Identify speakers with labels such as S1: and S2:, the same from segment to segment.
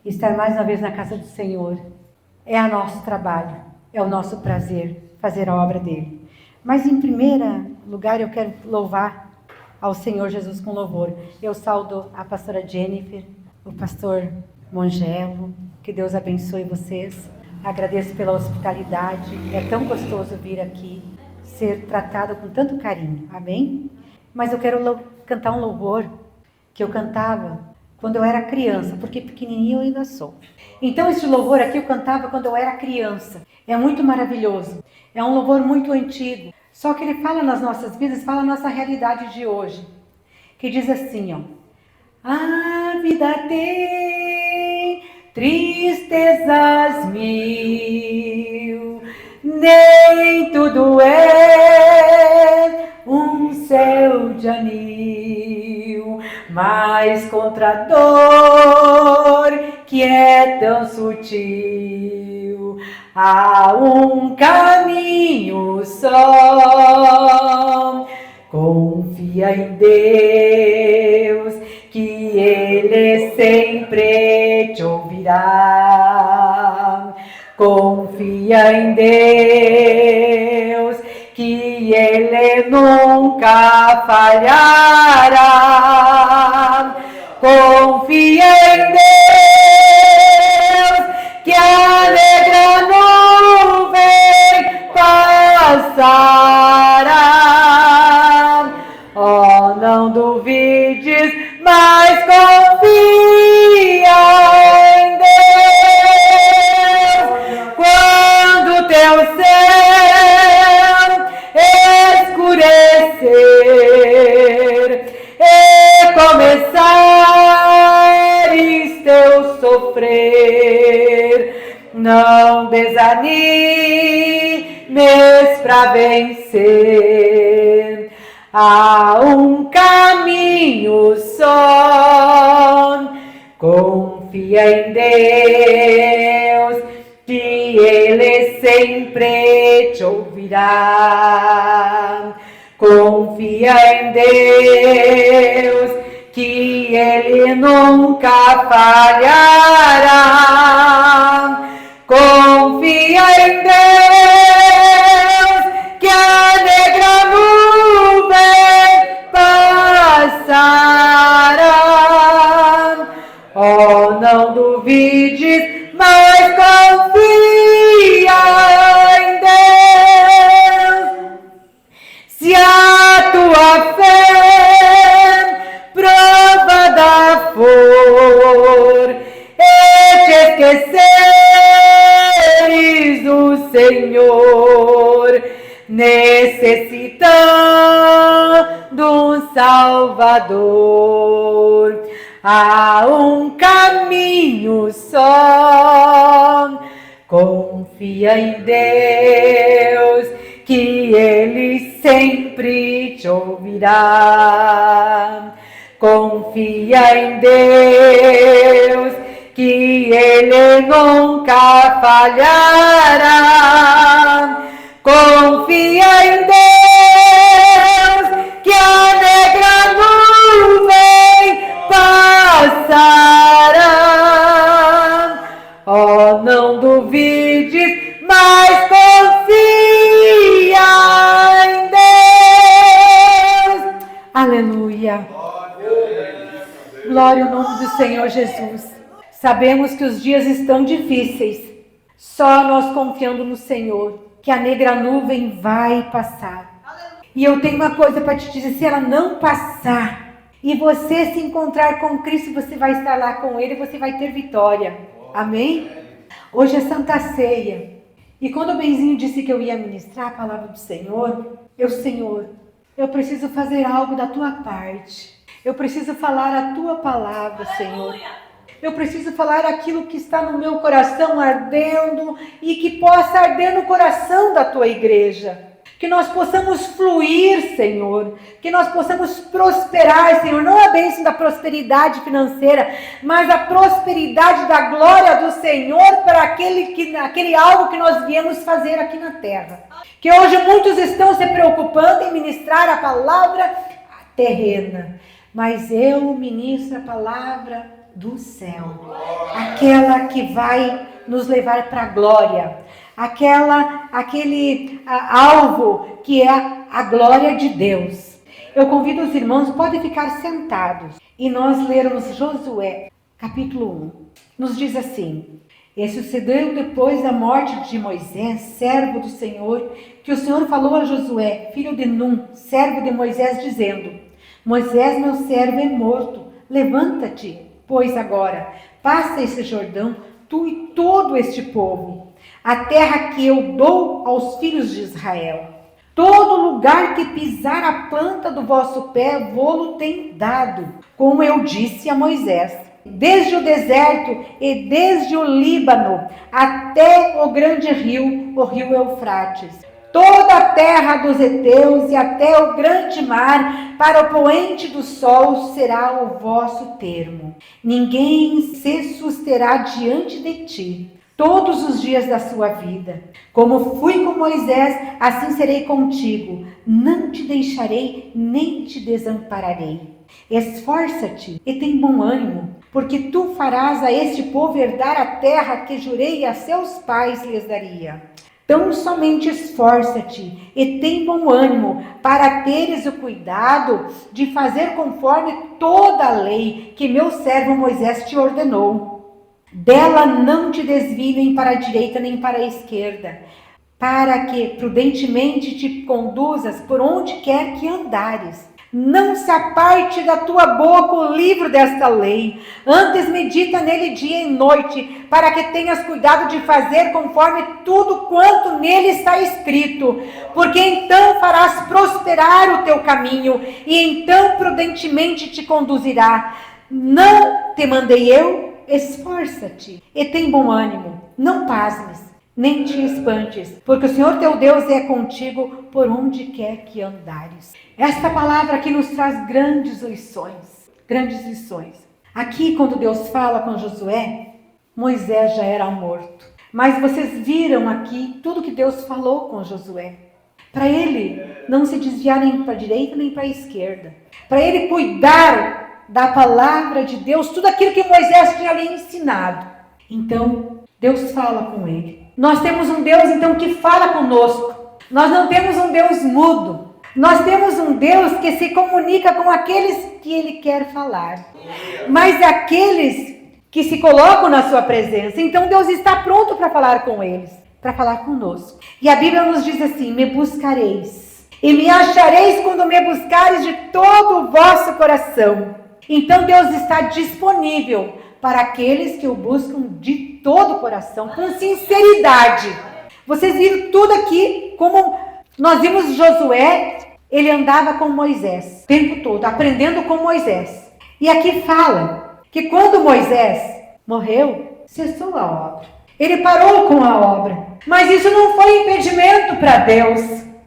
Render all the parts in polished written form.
S1: estar mais uma vez na casa do Senhor. É o nosso trabalho, é o nosso prazer fazer a obra dele. Mas em primeiro lugar eu quero louvar ao Senhor Jesus com louvor. Eu saudo a pastora Jennifer, o pastor Mongelo, que Deus abençoe vocês. Agradeço pela hospitalidade, é tão gostoso vir aqui, ser tratado com tanto carinho, amém? Mas eu quero cantar um louvor que eu cantava quando eu era criança, porque pequenininha eu ainda sou. Então esse louvor aqui eu cantava quando eu era criança, é muito maravilhoso, é um louvor muito antigo, só que ele fala nas nossas vidas, fala a nossa realidade de hoje, que diz assim, ó: a vida tem tristezas mil, nem tudo é um céu de anil, mas contra a dor que é tão sutil, há um caminho só. Confia em Deus, que Ele sempre te ouvirá. Confia em Deus, que Ele nunca falhará. Confia em Deus, que a negra nuvem passará. Oh, não duvides, mas confia em Deus. Quando teu céu escurecer e começares teu sofrer, não desanimes pra vencer. Há um caminho só. Confia em Deus, que Ele sempre te ouvirá. Confia em Deus, que Ele nunca falhará. Confia em Deus, que a negra nuvem passará. Oh, não duvides, mas confia em Deus. Se a tua fé provada for e te esqueceres do Senhor, necessitando um Salvador, há um caminho só. Confia em Deus, que Ele sempre te ouvirá. Confia em Deus, que Ele nunca falhará. Confia em Deus, que a negra nuvem passará. Oh, não duvides, mas confia em Deus. Aleluia. Glória ao nome do Senhor Jesus. Sabemos que os dias estão difíceis, só nós confiando no Senhor, que a negra nuvem vai passar. E eu tenho uma coisa para te dizer: se ela não passar e você se encontrar com Cristo, você vai estar lá com Ele e você vai ter vitória. Amém? Hoje é Santa Ceia. E quando o Benzinho disse que eu ia ministrar a palavra do Senhor, Senhor, eu preciso fazer algo da tua parte. Eu preciso falar a tua palavra, Senhor. Eu preciso falar aquilo que está no meu coração ardendo e que possa arder no coração da tua igreja. Que nós possamos fluir, Senhor. Que nós possamos prosperar, Senhor. Não a bênção da prosperidade financeira, mas a prosperidade da glória do Senhor para aquele algo que nós viemos fazer aqui na terra. Que hoje muitos estão se preocupando em ministrar a palavra terrena. Mas eu ministro a palavra do céu, aquela que vai nos levar para a glória, aquele alvo que é a glória de Deus. Eu convido os irmãos, podem ficar sentados e nós lermos Josué, capítulo 1. Nos diz assim: e sucedeu depois da morte de Moisés, servo do Senhor, que o Senhor falou a Josué, filho de Num, servo de Moisés, dizendo: Moisés, meu servo, é morto. Levanta-te, pois agora, passa esse Jordão, tu e todo este povo, a terra que eu dou aos filhos de Israel. Todo lugar que pisar a planta do vosso pé, vô-lo tem dado, como eu disse a Moisés. Desde o deserto e desde o Líbano até o grande rio, o rio Eufrates. Toda a terra dos heteus e até o grande mar, para o poente do sol, será o vosso termo. Ninguém se susterá diante de ti todos os dias da sua vida. Como fui com Moisés, assim serei contigo. Não te deixarei, nem te desampararei. Esforça-te e tem bom ânimo, porque tu farás a este povo herdar a terra que jurei a seus pais lhes daria. Então somente esforça-te e tem bom ânimo, para teres o cuidado de fazer conforme toda a lei que meu servo Moisés te ordenou. Dela não te desvie nem para a direita nem para a esquerda, para que prudentemente te conduzas por onde quer que andares. Não se aparte da tua boca o livro desta lei, antes medita nele dia e noite, para que tenhas cuidado de fazer conforme tudo quanto nele está escrito, porque então farás prosperar o teu caminho, e então prudentemente te conduzirá. Não te mandei eu? Esforça-te e tem bom ânimo, não pasmes, nem te espantes, porque o Senhor teu Deus é contigo por onde quer que andares. Esta palavra aqui nos traz grandes lições, grandes lições. Aqui, quando Deus fala com Josué, Moisés já era morto. Mas vocês viram aqui tudo que Deus falou com Josué. Para ele não se desviar nem para a direita nem para a esquerda. Para ele cuidar da palavra de Deus, tudo aquilo que Moisés tinha lhe ensinado. Então, Deus fala com ele. Nós temos um Deus, então, que fala conosco. Nós não temos um Deus mudo. Nós temos um Deus que se comunica com aqueles que Ele quer falar. Mas aqueles que se colocam na sua presença, então Deus está pronto para falar com eles, para falar conosco. E a Bíblia nos diz assim: me buscareis e me achareis quando me buscareis de todo o vosso coração. Então Deus está disponível para aqueles que o buscam de todo o coração, com sinceridade. Vocês viram tudo aqui, como nós vimos Josué, ele andava com Moisés o tempo todo, aprendendo com Moisés. E aqui fala que quando Moisés morreu, cessou a obra. Ele parou com a obra. Mas isso não foi impedimento para Deus.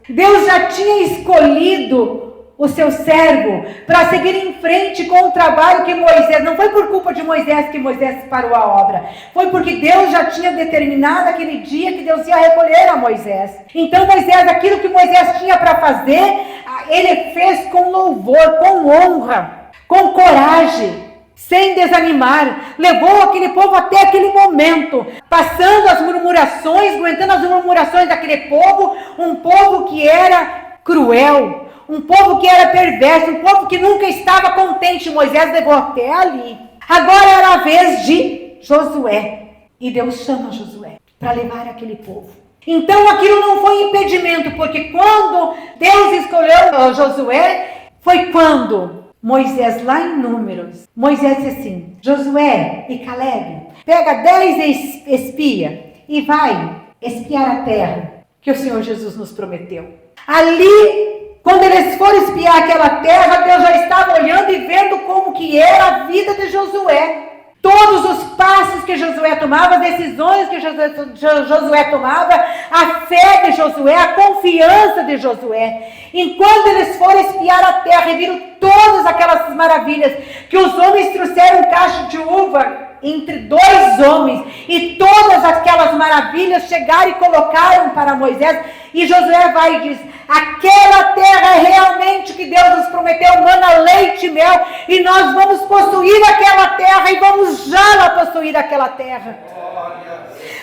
S1: Deus já tinha escolhido o seu servo para seguir em frente com o trabalho que Moisés, não foi por culpa de Moisés que Moisés parou a obra, foi porque Deus já tinha determinado aquele dia que Deus ia recolher a Moisés. Então Moisés, aquilo que Moisés tinha para fazer, ele fez com louvor, com honra, com coragem, sem desanimar, levou aquele povo até aquele momento, passando as murmurações, aguentando as murmurações daquele povo, um povo que era cruel, um povo que era perverso, um povo que nunca estava contente. Moisés levou até ali. Agora era a vez de Josué. E Deus chama Josué para levar aquele povo. Então aquilo não foi impedimento, porque quando Deus escolheu Josué, foi quando Moisés, lá em Números, Moisés disse assim: Josué e Caleb, pega 10 espia e vai espiar a terra que o Senhor Jesus nos prometeu. Ali, quando eles foram espiar aquela terra, Deus já estava olhando e vendo como que era a vida de Josué. Todos os passos que Josué tomava, as decisões que Josué tomava, a fé de Josué, a confiança de Josué. Enquanto eles foram espiar a terra e viram todas aquelas maravilhas, que os homens trouxeram um cacho de uva entre 2 homens, e todas aquelas maravilhas chegaram e colocaram para Moisés, e Josué vai e diz: aquela terra é realmente que Deus nos prometeu, mana, leite e mel, e nós vamos possuir aquela terra, e vamos já lá possuir aquela terra.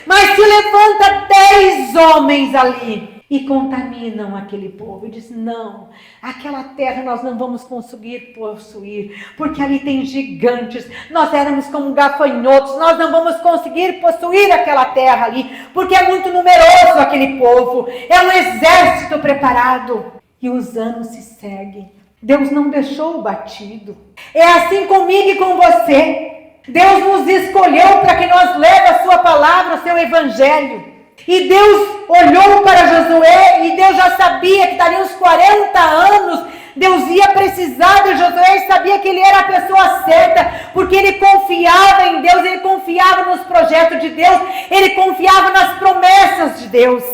S1: Mas se levanta 10 homens ali e contaminam aquele povo, e diz: não, aquela terra nós não vamos conseguir possuir, porque ali tem gigantes, nós éramos como gafanhotos, nós não vamos conseguir possuir aquela terra ali, porque é muito numeroso aquele povo, é um exército preparado. E os anos se seguem, Deus não deixou o batido. É assim comigo e com você. Deus nos escolheu para que nós leve a sua palavra, o seu evangelho. E Deus olhou para Josué, e Deus já sabia que daria uns 40 anos, Deus ia precisar de Josué, e sabia que ele era a pessoa certa, porque ele confiava em Deus, ele confiava nos projetos de Deus, ele confiava nas promessas de Deus.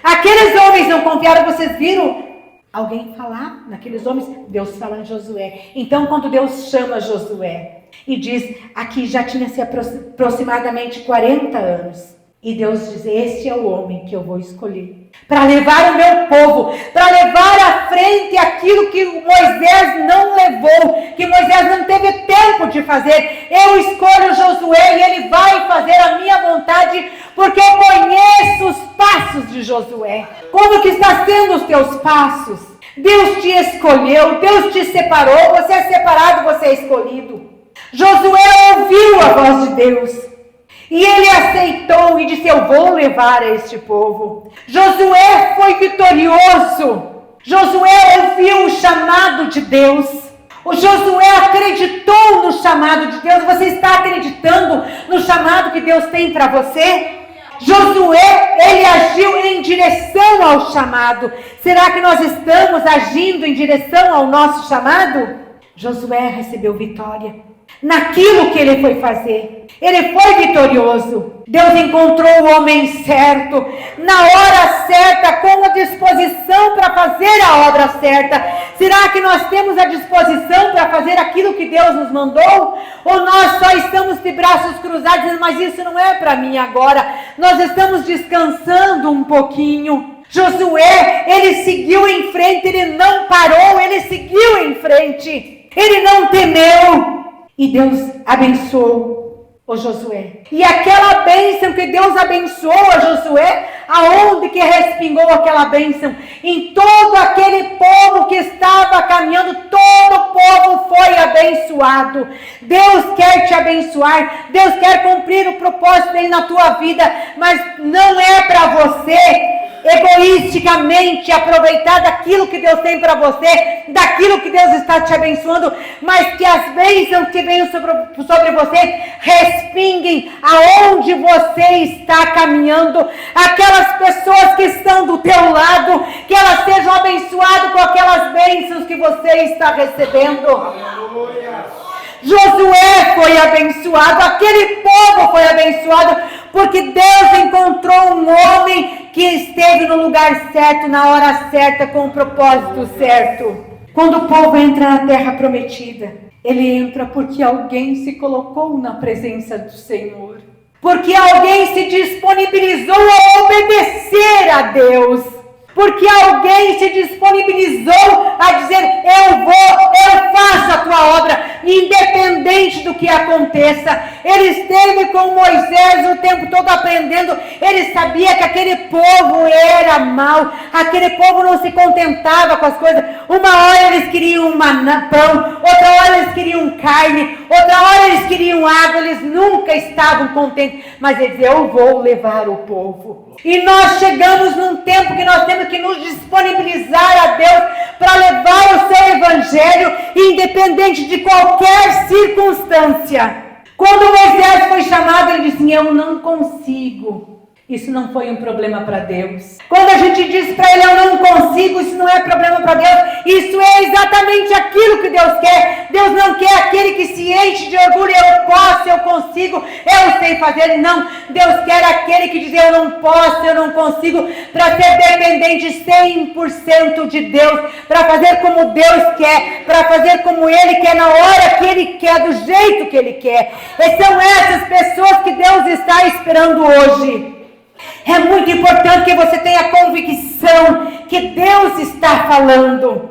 S1: Aqueles homens não confiaram, vocês viram alguém falar naqueles homens? Deus fala em Josué. Então, quando Deus chama Josué e diz, aqui já tinha se aproximadamente 40 anos, e Deus diz: este é o homem que eu vou escolher para levar o meu povo, para levar à frente aquilo que Moisés não levou, que Moisés não teve tempo de fazer. Eu escolho Josué e ele vai fazer a minha vontade, porque eu conheço os passos de Josué. Como que está sendo os teus passos? Deus te escolheu, Deus te separou, você é separado, você é escolhido. Josué ouviu a voz de Deus. E ele aceitou e disse: eu vou levar a este povo. Josué foi vitorioso. Josué ouviu o chamado de Deus. O Josué acreditou no chamado de Deus. Você está acreditando no chamado que Deus tem para você? Josué, ele agiu em direção ao chamado. Será que nós estamos agindo em direção ao nosso chamado? Josué recebeu vitória naquilo que ele foi fazer. Ele foi vitorioso. Deus encontrou o homem certo, na hora certa, com a disposição para fazer a obra certa. Será que nós temos a disposição para fazer aquilo que Deus nos mandou? Ou nós só estamos de braços cruzados dizendo: mas isso não é para mim agora. Nós estamos descansando um pouquinho. Josué, ele seguiu em frente, ele não parou, ele seguiu em frente. Ele não temeu. E Deus abençoou o Josué. E aquela bênção que Deus abençoou a Josué, aonde que respingou aquela bênção? Em todo aquele povo que estava caminhando, todo o povo foi abençoado. Deus quer te abençoar, Deus quer cumprir o propósito dele na tua vida, mas não é para você egoisticamente aproveitar daquilo que Deus tem para você, daquilo que Deus está te abençoando, mas que as bênçãos que venham sobre você respinguem aonde você está caminhando. Aquelas pessoas que estão do teu lado, que elas sejam abençoadas com aquelas bênçãos que você está recebendo. Aleluia. Josué foi abençoado, aquele povo foi abençoado, porque Deus encontrou um homem que esteve no lugar certo, na hora certa, com o propósito certo. Quando o povo entra na terra prometida, ele entra porque alguém se colocou na presença do Senhor, porque alguém se disponibilizou a obedecer a Deus, porque alguém se disponibilizou a dizer: eu faço a tua obra, independente do que aconteça. Ele esteve com Moisés o tempo todo aprendendo. Ele sabia que aquele povo era mau, aquele povo não se contentava com as coisas. Uma hora eles queriam pão, outra hora eles queriam carne, outra hora eles queriam água. Eles nunca estavam contentes, mas eles diziam: eu vou levar o povo. E nós chegamos num tempo que nós temos que nos disponibilizar a Deus para levar o seu evangelho, independente de qualquer circunstância. Quando Moisés foi chamado, ele disse: eu não consigo isso não foi um problema para Deus. Quando a gente diz para Ele, eu não consigo, isso não é problema para Deus. Isso é exatamente aquilo que Deus quer. Deus não quer aquele que se enche de orgulho, eu posso, eu consigo, eu sei fazer. Não, Deus quer aquele que diz, eu não posso, eu não consigo, para ser dependente 100% de Deus, para fazer como Deus quer, para fazer como Ele quer, na hora que Ele quer, do jeito que Ele quer. E são essas pessoas que Deus está esperando hoje. É muito importante que você tenha convicção que Deus está falando.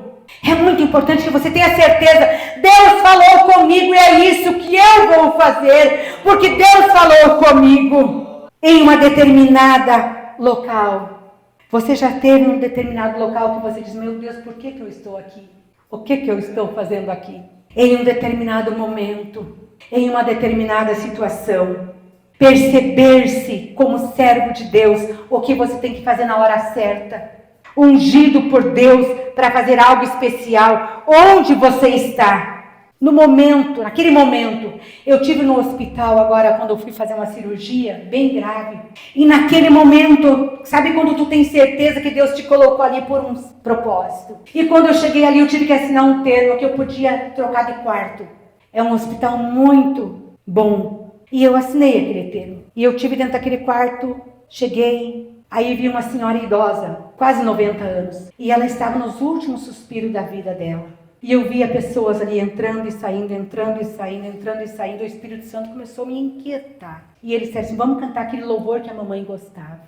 S1: É muito importante que você tenha certeza. Deus falou comigo e é isso que eu vou fazer. Porque Deus falou comigo. Em uma determinada local. Você já teve um determinado local que você diz, meu Deus, por que eu estou aqui? O que eu estou fazendo aqui? Em um determinado momento. Em uma determinada situação. Perceber-se como servo de Deus, o que você tem que fazer na hora certa, ungido por Deus para fazer algo especial, onde você está, no momento, naquele momento. Eu tive no hospital agora, quando eu fui fazer uma cirurgia bem grave, e naquele momento, sabe quando tu tem certeza que Deus te colocou ali por um propósito? E quando eu cheguei ali, eu tive que assinar um termo que eu podia trocar de quarto. É um hospital muito bom. E eu assinei aquele termo. E eu tive dentro daquele quarto, cheguei, aí vi uma senhora idosa, quase 90 anos. E ela estava nos últimos suspiros da vida dela. E eu via pessoas ali entrando e saindo, entrando e saindo, entrando e saindo. O Espírito Santo começou a me inquietar. E ele disse assim, vamos cantar aquele louvor que a mamãe gostava.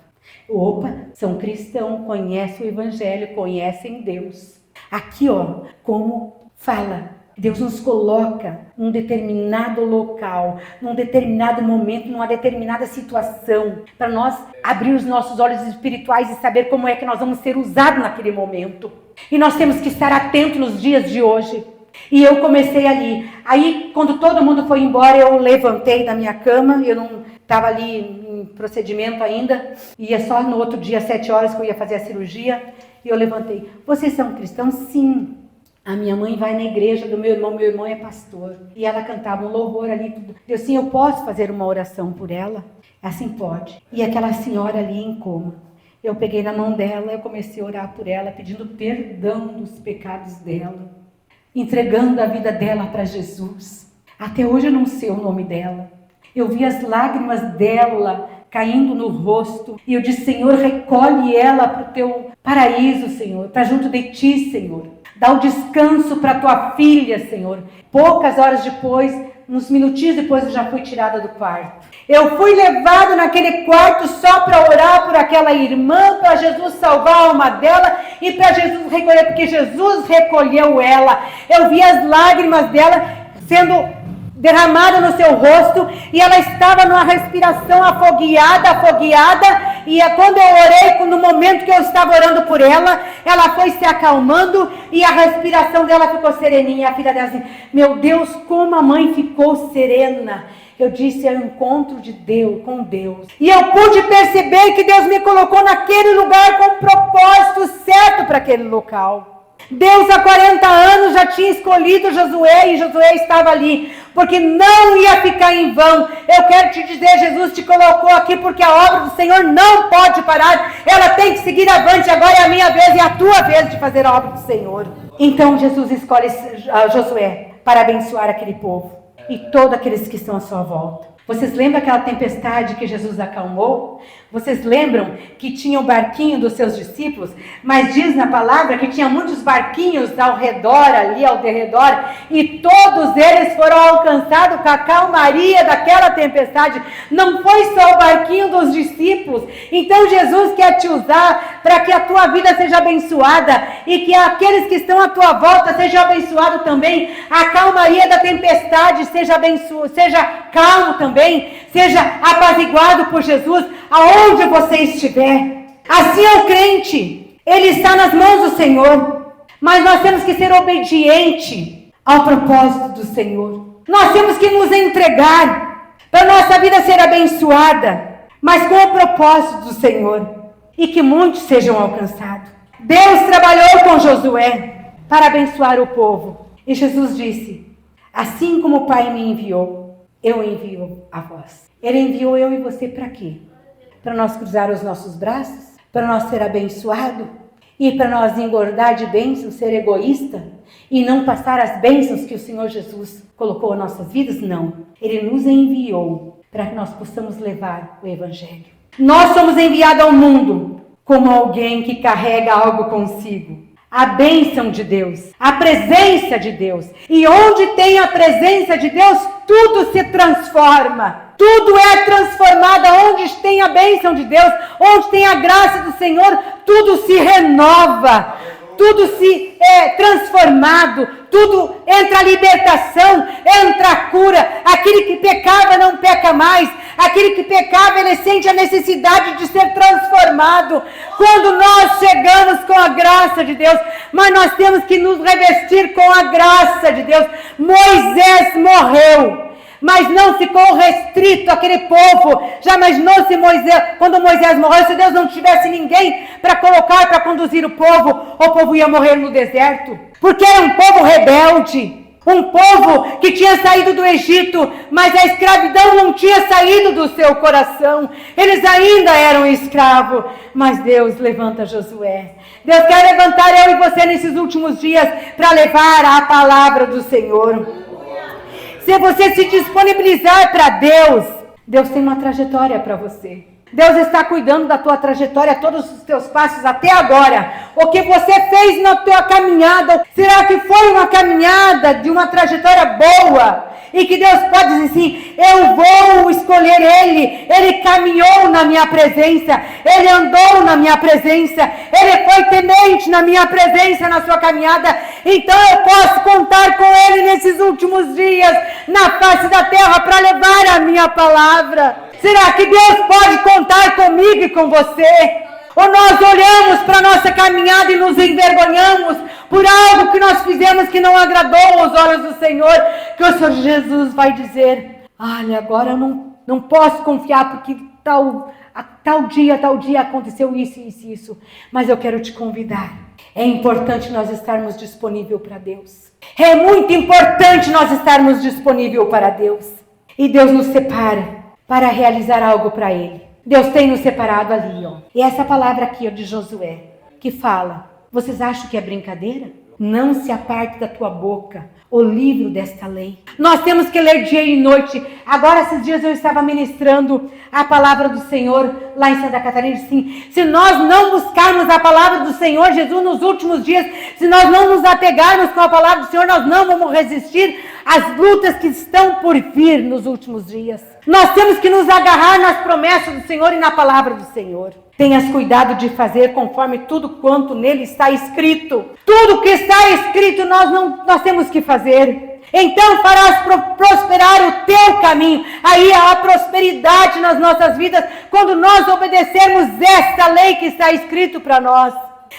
S1: Opa, são cristãos, conhecem o Evangelho, conhecem Deus. Aqui, ó, como fala. Deus nos coloca num determinado local, num determinado momento, numa determinada situação, para nós abrir os nossos olhos espirituais e saber como é que nós vamos ser usados naquele momento. E nós temos que estar atentos nos dias de hoje. E eu comecei ali. Aí, quando todo mundo foi embora, eu levantei da minha cama, eu não estava ali em procedimento ainda, ia só no outro dia, às 7 horas, que eu ia fazer a cirurgia, e eu levantei. Vocês são cristãos? Sim. A minha mãe vai na igreja do meu irmão é pastor. E ela cantava um louvor ali. Tudo. Eu assim, eu posso fazer uma oração por ela? Assim, pode. E aquela senhora ali em coma. Eu peguei na mão dela, eu comecei a orar por ela, pedindo perdão dos pecados dela. Entregando a vida dela para Jesus. Até hoje eu não sei o nome dela. Eu vi as lágrimas dela caindo no rosto. E eu disse, Senhor, recolhe ela para o teu paraíso, Senhor. Para junto de ti, Senhor. Dá o descanso para tua filha, Senhor. Poucas horas depois, uns minutinhos depois, eu já fui tirada do quarto. Eu fui levado naquele quarto só para orar por aquela irmã, para Jesus salvar a alma dela e para Jesus recolher, porque Jesus recolheu ela. Eu vi as lágrimas dela sendo derramada no seu rosto, e ela estava numa respiração afogueada, e quando eu orei, no momento que eu estava orando por ela, ela foi se acalmando, e a respiração dela ficou sereninha. A filha dela assim, meu Deus, como a mãe ficou serena. Eu disse, é o encontro de Deus, com Deus. E eu pude perceber que Deus me colocou naquele lugar com um propósito certo para aquele local. Deus há 40 anos já tinha escolhido Josué e Josué estava ali, porque não ia ficar em vão. Eu quero te dizer, Jesus te colocou aqui porque a obra do Senhor não pode parar, ela tem que seguir avante. Agora é a minha vez e a tua vez de fazer a obra do Senhor. Então Jesus escolhe Josué para abençoar aquele povo e todos aqueles que estão à sua volta. Vocês lembram aquela tempestade que Jesus acalmou? Vocês lembram que tinha o barquinho dos seus discípulos? Mas diz na palavra que tinha muitos barquinhos ao redor, ali ao derredor, e todos eles foram alcançados com a calmaria daquela tempestade. Não foi só o barquinho dos discípulos. Então Jesus quer te usar para que a tua vida seja abençoada e que aqueles que estão à tua volta sejam abençoados também. A calmaria da tempestade seja calmo também, seja apaziguado por Jesus aonde você estiver. Assim é o crente, ele está nas mãos do Senhor, mas nós temos que ser obedientes ao propósito do Senhor. Nós temos que nos entregar para nossa vida ser abençoada, mas com o propósito do Senhor, e que muitos sejam alcançados. Deus trabalhou com Josué para abençoar o povo, e Jesus disse, assim como o Pai me enviou, eu envio a vós. Ele enviou eu e você para quê? para nós cruzar os nossos braços, para nós ser abençoado e para nós engordar de bênçãos, ser egoísta e não passar as bênçãos que o Senhor Jesus colocou em nossas vidas? Não. Ele nos enviou para que nós possamos levar o Evangelho. Nós somos enviados ao mundo como alguém que carrega algo consigo. A bênção de Deus, a presença de Deus. E onde tem a presença de Deus, tudo se transforma. Tudo é transformado. Onde tem a bênção de Deus, onde tem a graça do Senhor, tudo se renova. Tudo se é transformado, tudo entra a libertação, entra a cura. Aquele que pecava não peca mais. Aquele que pecava, ele sente a necessidade de ser transformado. Quando nós chegamos com a graça de Deus, mas nós temos que nos revestir com a graça de Deus. Moisés morreu, mas não ficou restrito àquele povo. Já imaginou se quando Moisés morreu, se Deus não tivesse ninguém para colocar, para conduzir o povo ia morrer no deserto. Porque era um povo rebelde, um povo que tinha saído do Egito, mas a escravidão não tinha saído do seu coração. Eles ainda eram escravos, mas Deus levanta Josué. Deus quer levantar eu e você nesses últimos dias para levar a palavra do Senhor. Se você se disponibilizar para Deus, Deus tem uma trajetória para você. Deus está cuidando da tua trajetória, todos os teus passos até agora. O que você fez na tua caminhada, será que foi uma caminhada de uma trajetória boa? E que Deus pode dizer assim, eu vou escolher ele caminhou na minha presença, ele andou na minha presença, ele foi temente na minha presença, na sua caminhada, então eu posso contar com ele nesses últimos dias, na face da terra, para levar a minha palavra. Será que Deus pode contar comigo e com você? Ou nós olhamos para a nossa caminhada e nos envergonhamos por algo que nós fizemos que não agradou aos olhos do Senhor, que o Senhor Jesus vai dizer, olha, agora eu não posso confiar porque tal dia aconteceu isso, mas eu quero te convidar. É importante nós estarmos disponíveis para Deus. É muito importante nós estarmos disponíveis para Deus. E Deus nos separa para realizar algo para Ele. Deus tem nos separado ali, ó. E essa palavra aqui, ó, de Josué, que fala, vocês acham que é brincadeira? Não se aparte da tua boca o livro desta lei. Nós temos que ler dia e noite. Agora, esses dias eu estava ministrando a palavra do Senhor lá em Santa Catarina. Sim, se nós não buscarmos a palavra do Senhor Jesus nos últimos dias, se nós não nos apegarmos com a palavra do Senhor, nós não vamos resistir às lutas que estão por vir nos últimos dias. Nós temos que nos agarrar nas promessas do Senhor e na palavra do Senhor. Tenhas cuidado de fazer conforme tudo quanto nele está escrito. Tudo que está escrito nós temos que fazer. Então farás prosperar o teu caminho. Aí há prosperidade nas nossas vidas quando nós obedecermos esta lei que está escrito para nós.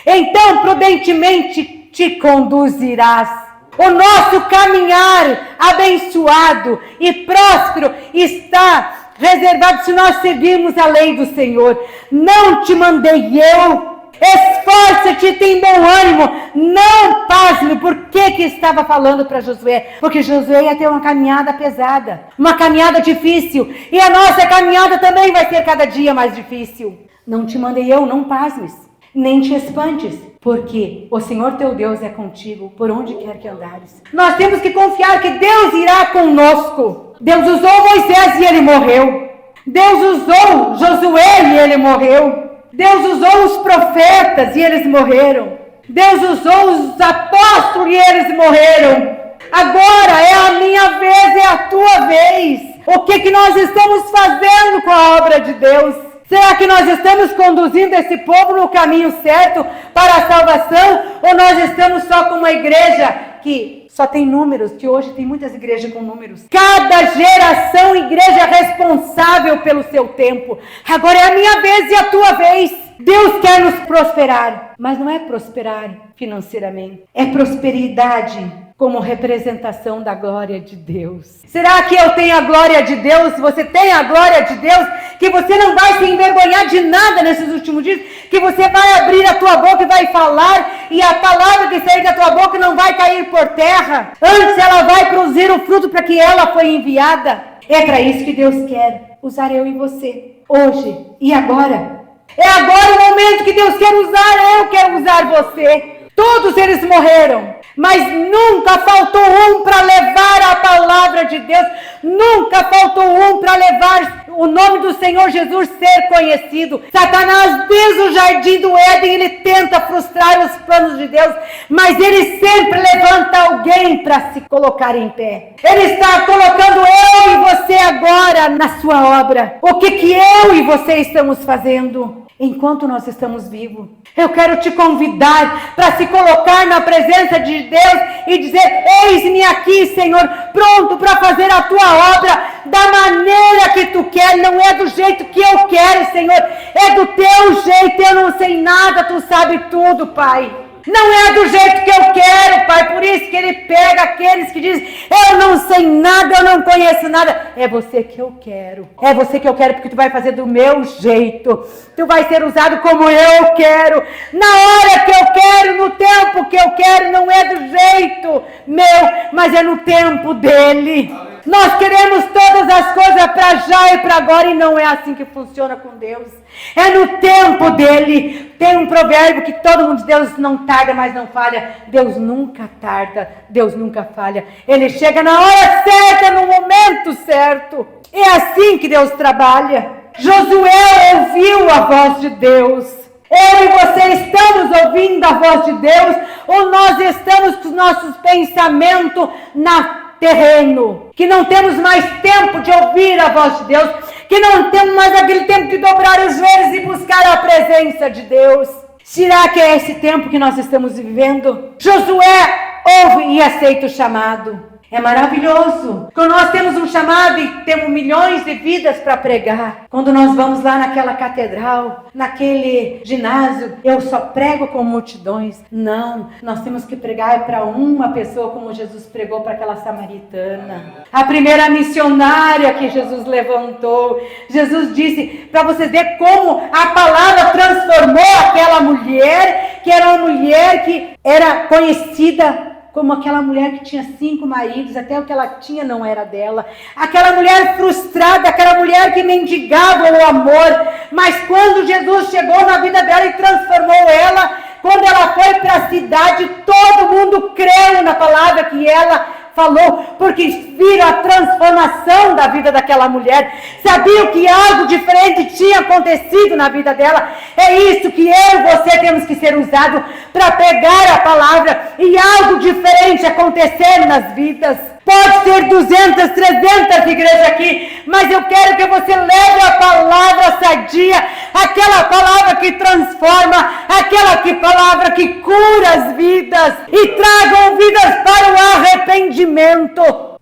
S1: Então prudentemente te conduzirás. O nosso caminhar abençoado e próspero está reservado se nós seguirmos a lei do Senhor. Não te mandei eu. Esforça-te e tem bom ânimo. Não pasme. Por que estava falando para Josué? Porque Josué ia ter uma caminhada pesada, uma caminhada difícil. E a nossa caminhada também vai ser cada dia mais difícil. Não te mandei eu, não pasmes, nem te espantes, porque o Senhor teu Deus é contigo por onde quer que andares. Nós temos que confiar que Deus irá conosco. Deus usou Moisés e ele morreu. Deus usou Josué e ele morreu. Deus usou os profetas e eles morreram. Deus usou os apóstolos e eles morreram. Agora é a minha vez, é a tua vez. O que nós estamos fazendo com a obra de Deus? Será que nós estamos conduzindo esse povo no caminho certo para a salvação? Ou nós estamos só com uma igreja que só tem números, que hoje tem muitas igrejas com números? Cada geração, igreja responsável pelo seu tempo. Agora é a minha vez e a tua vez. Deus quer nos prosperar, mas não é prosperar financeiramente. É prosperidade como representação da glória de Deus. Será que eu tenho a glória de Deus? Você tem a glória de Deus? Que você não vai se envergonhar de nada nesses últimos dias? Que você vai abrir a tua boca e vai falar, e a palavra que sair da tua boca não vai cair por terra? Antes ela vai produzir o fruto para que ela foi enviada. É para isso que Deus quer usar eu e você, hoje e agora. É agora o momento que Deus quer usar, eu quero usar você. Todos eles morreram, mas nunca faltou um para levar a palavra de Deus, nunca faltou um para levar o nome do Senhor Jesus ser conhecido. Satanás, desde o jardim do Éden, ele tenta frustrar os planos de Deus, mas ele sempre levanta alguém para se colocar em pé. Ele está colocando eu e você agora na sua obra. O que eu e você estamos fazendo? Enquanto nós estamos vivos, eu quero te convidar para se colocar na presença de Deus e dizer: eis-me aqui, Senhor, pronto para fazer a tua obra da maneira que tu quer. Não é do jeito que eu quero, Senhor, é do teu jeito. Eu não sei nada, tu sabe tudo, Pai. Não é do jeito que eu quero, Pai. Por isso que ele pega aqueles que dizem: eu não sei nada, eu não conheço nada. É você que eu quero. É você que eu quero, porque tu vai fazer do meu jeito. Tu vai ser usado como eu quero. Na hora que eu quero, no tempo que eu quero. Não é do jeito meu, mas é no tempo dele. Nós queremos todas as coisas para já e para agora, e não é assim que funciona com Deus. É no tempo dele. Tem um provérbio que todo mundo diz: Deus não tarda, mas não falha. Deus nunca tarda, Deus nunca falha. Ele chega na hora certa, no momento certo. É assim que Deus trabalha. Josué ouviu a voz de Deus. Eu e você estamos ouvindo a voz de Deus, ou nós estamos com os nossos pensamentos na terreno, que não temos mais tempo de ouvir a voz de Deus, que não temos mais aquele tempo de dobrar os joelhos e buscar a presença de Deus. Será que é esse tempo que nós estamos vivendo? Josué ouve e aceita o chamado. É maravilhoso. Quando nós temos um chamado e temos milhões de vidas para pregar. Quando nós vamos lá naquela catedral, naquele ginásio, eu só prego com multidões. Não, nós temos que pregar para uma pessoa, como Jesus pregou para aquela samaritana. A primeira missionária que Jesus levantou. Jesus disse, para vocês verem como a palavra transformou aquela mulher, que era uma mulher que era conhecida como aquela mulher que tinha 5 maridos, até o que ela tinha não era dela. Aquela mulher frustrada, aquela mulher que mendigava o amor. Mas quando Jesus chegou na vida dela e transformou ela, quando ela foi para a cidade, todo mundo creu na palavra que ela falou, porque viram a transformação da vida daquela mulher, sabiam que algo diferente tinha acontecido na vida dela. É isso que eu e você temos que ser usados para pegar a palavra e algo diferente acontecer nas vidas. Pode ter 200, 300 igrejas aqui, mas eu quero que você leve a palavra sadia, aquela palavra que transforma, aquela palavra que cura as vidas e tragam vidas para o arrependimento.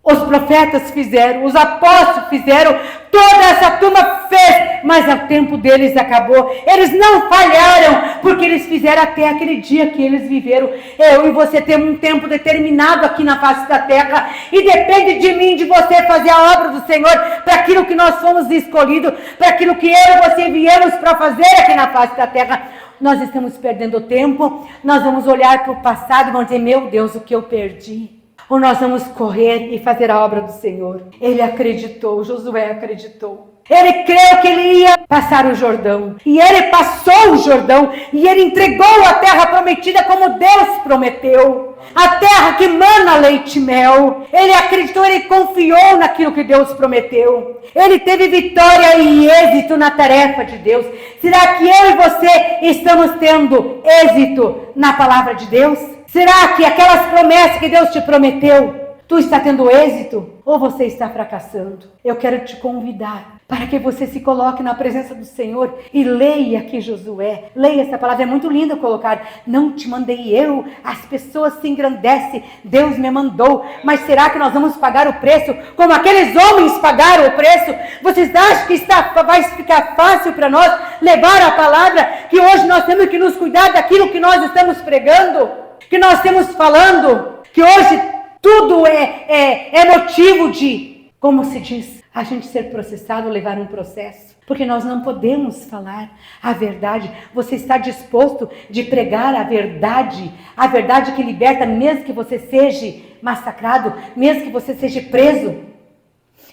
S1: Os profetas fizeram, os apóstolos fizeram, toda essa turma fez, mas o tempo deles acabou. Eles não falharam, porque eles fizeram até aquele dia que eles viveram. Eu e você temos um tempo determinado aqui na face da terra, e depende de mim, de você fazer a obra do Senhor, para aquilo que nós fomos escolhidos, para aquilo que eu e você viemos para fazer aqui na face da terra. Nós estamos perdendo tempo, nós vamos olhar para o passado e vamos dizer: meu Deus, o que eu perdi? Ou nós vamos correr e fazer a obra do Senhor? Ele acreditou, Josué acreditou. Ele creu que ele ia passar o Jordão. E ele passou o Jordão. E ele entregou a terra prometida como Deus prometeu. A terra que mana leite e mel. Ele acreditou, ele confiou naquilo que Deus prometeu. Ele teve vitória e êxito na tarefa de Deus. Será que eu e você estamos tendo êxito na palavra de Deus? Será que aquelas promessas que Deus te prometeu, tu está tendo êxito ou você está fracassando? Eu quero te convidar para que você se coloque na presença do Senhor e leia aqui Josué. Leia essa palavra, é muito lindo colocar. Não te mandei eu, as pessoas se engrandecem, Deus me mandou. Mas será que nós vamos pagar o preço como aqueles homens pagaram o preço? Vocês acham que vai ficar fácil para nós levar a palavra? Que hoje nós temos que nos cuidar daquilo que nós estamos pregando? Que nós estamos falando, que hoje tudo é motivo de, como se diz, a gente ser processado, levar um processo. Porque nós não podemos falar a verdade. Você está disposto de pregar a verdade que liberta, mesmo que você seja massacrado, mesmo que você seja preso?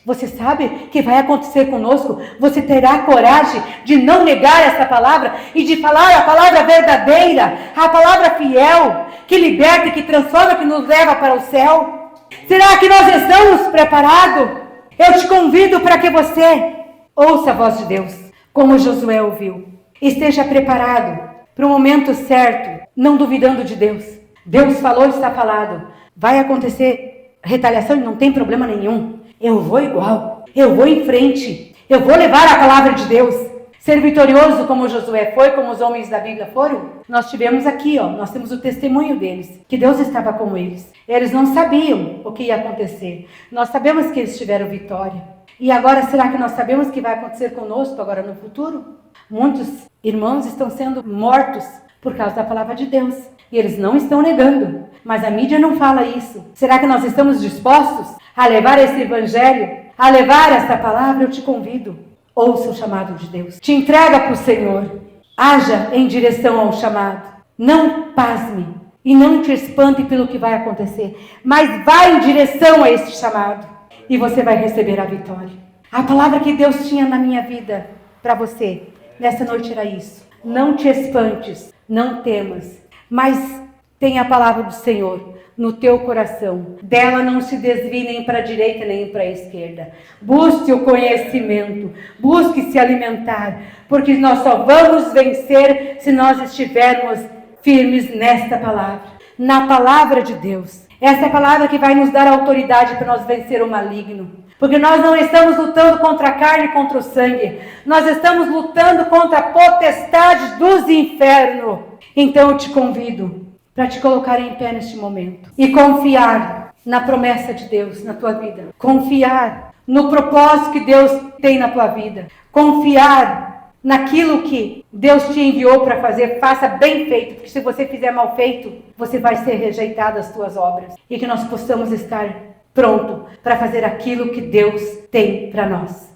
S1: Você sabe que vai acontecer conosco? Você terá coragem de não negar essa palavra e de falar a palavra verdadeira, a palavra fiel, que liberta, que transforma, que nos leva para o céu? Será que nós estamos preparados? Eu te convido para que você ouça a voz de Deus, como Josué ouviu. Esteja preparado para o momento certo, não duvidando de Deus. Deus falou, está falado. Vai acontecer retaliação e não tem problema nenhum. Eu vou igual, eu vou em frente, eu vou levar a palavra de Deus. Ser vitorioso como Josué foi, como os homens da Bíblia foram. Nós tivemos aqui, nós temos o testemunho deles, que Deus estava com eles. Eles não sabiam o que ia acontecer. Nós sabemos que eles tiveram vitória. E agora, será que nós sabemos o que vai acontecer conosco agora no futuro? Muitos irmãos estão sendo mortos por causa da palavra de Deus. E eles não estão negando. Mas a mídia não fala isso. Será que nós estamos dispostos a levar esse evangelho, a levar essa palavra? Eu te convido. Ouça o chamado de Deus. Te entrega para o Senhor. Haja em direção ao chamado. Não pasme e não te espante pelo que vai acontecer. Mas vá em direção a esse chamado. E você vai receber a vitória. A palavra que Deus tinha na minha vida para você nessa noite era isso. Não te espantes, não temas, mas tenha a palavra do Senhor no teu coração. Dela não se desvie nem para a direita nem para a esquerda. Busque o conhecimento, busque se alimentar, porque nós só vamos vencer se nós estivermos firmes nesta palavra, na palavra de Deus. Essa é a palavra que vai nos dar autoridade para nós vencer o maligno. Porque nós não estamos lutando contra a carne e contra o sangue. Nós estamos lutando contra a potestade dos infernos. Então eu te convido para te colocar em pé neste momento. E confiar na promessa de Deus na tua vida. Confiar no propósito que Deus tem na tua vida. Confiar naquilo que Deus te enviou para fazer. Faça bem feito. Porque se você fizer mal feito, você vai ser rejeitado das tuas obras. E que nós possamos estar pronto para fazer aquilo que Deus tem para nós.